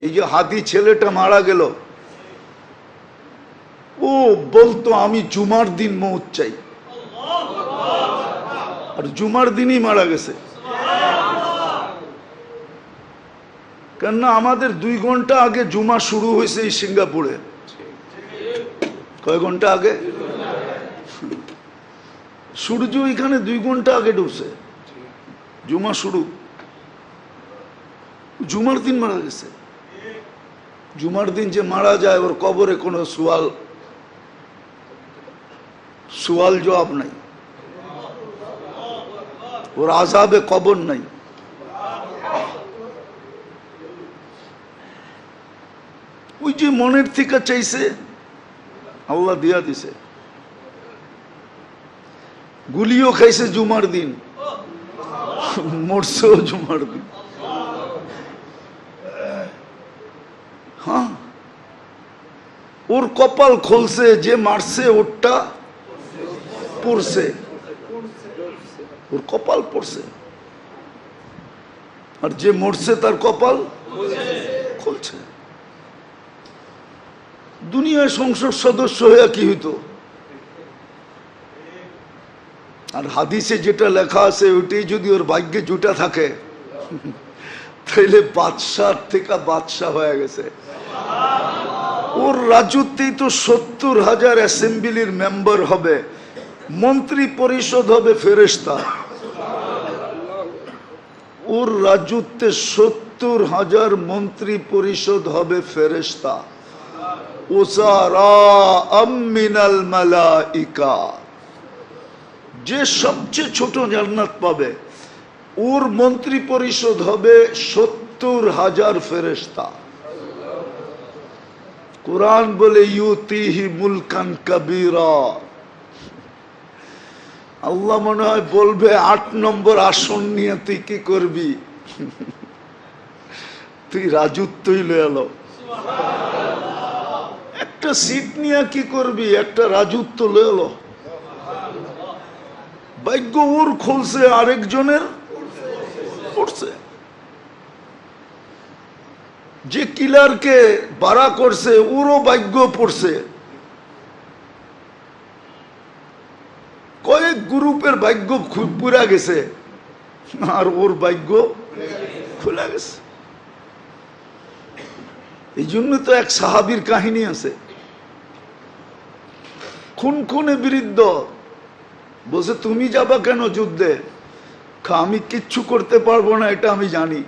এই যে হাদি ছেলেটা মারা গেল, ও বলতো আমি জুমার দিন মৌত চাই, আর জুমার দিনই মারা গেছে। কেননা আমাদের 2 ঘন্টা আগে জুমা শুরু হয়েছে এই সিঙ্গাপুরে। কয় ঘন্টা আগে? সূর্য এখানে 2 ঘন্টা আগে ডুবছে, জুমা শুরু। জুমার দিন মারা গেছে। জুমার দিন যে মারা যায় ওর কবরে কোনো সুয়াল জবাব নাই, ওর আযাবে কবর নাই। ওই যে মনের থেকে চাইছে আল্লাহ দিয়া দিছে। গুলিও খাইছে জুমার দিন, মরছেও জুমার দিন। হ্যাঁ, ওর কপাল খুলছে, যে মারছে ওরটা পড়ছে, ওর কপাল পড়ছে, আর যে মরছে তার কপাল খুলছে। দুনিয়ায় সংসদ সদস্য হয়ে কি হইতো? আর হাদিসে যেটা লেখা আছে ওইটাই যদি ওর ভাগ্যে জুটা থাকে তাইলে বাদশাহ থেকে বাদশাহ হয়ে গেছে। ওর রাজত্বেই তো 70,000 অ্যাসেম্বলির মেম্বার হবে, মন্ত্রী পরিষদ হবে ফেরেশতা। ওর রাজত্বে 70,000 মন্ত্রী পরিষদ হবে ফেরেশতা। মিনাল মালাইকা, যে সবচেয়ে ছোট জান্নাত পাবে ওর মন্ত্রী পরিষদ হবে 70,000 ফেরেশতা। কুরআন বলে ইউতিহি মুলকান কাবীরা। আল্লাহ মনে হয় বলবে 8 নম্বর আসন নিয়ে তুই কি করবি? তুই রাজত্বই লয়ে এলো। একটা সিট নিয়ে কি করবি? একটা রাজত্ব লয়ে এলো। ভাগ্য ওর খুলছে, আরেকজনের পড়ছে। যে কিলারকে বাড়া করছে ওরও ভাগ্য পড়ছে। কয়েক গ্রুপের ভাগ্য পুরা গেছে আর ওর ভাগ্য খুলে গেছে। এই জন্য তো এক সাহাবীর কাহিনী আছে, খুনে বিরুদ্ধ বলছে তুমি যাবা কেন যুদ্ধে? আমি কিচ্ছু করতে পারবো না এটা আমি জানি,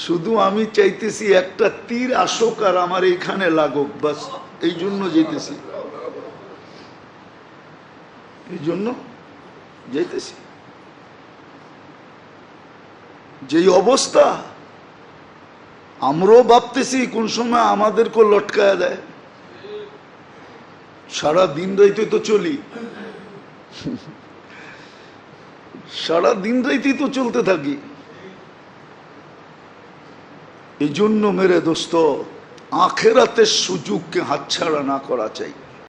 শুধু আমি চাইতেছি একটা তীর আসুক আর আমার এখানে লাগুক, বাস এই জন্য যেতেছি, এই জন্য যেতেছি। যেই অবস্থা আমরাও ভাবতেছি কোন সময় আমাদেরকে লটকায়া দেয়। সারা দিন রাইতে তো চলি, সারা দিন রাইতে তো চলতে থাকি। এই জন্য মেরে দোস্ত আখেরাতের সুযোগকে হাতছাড়া না করা চাই।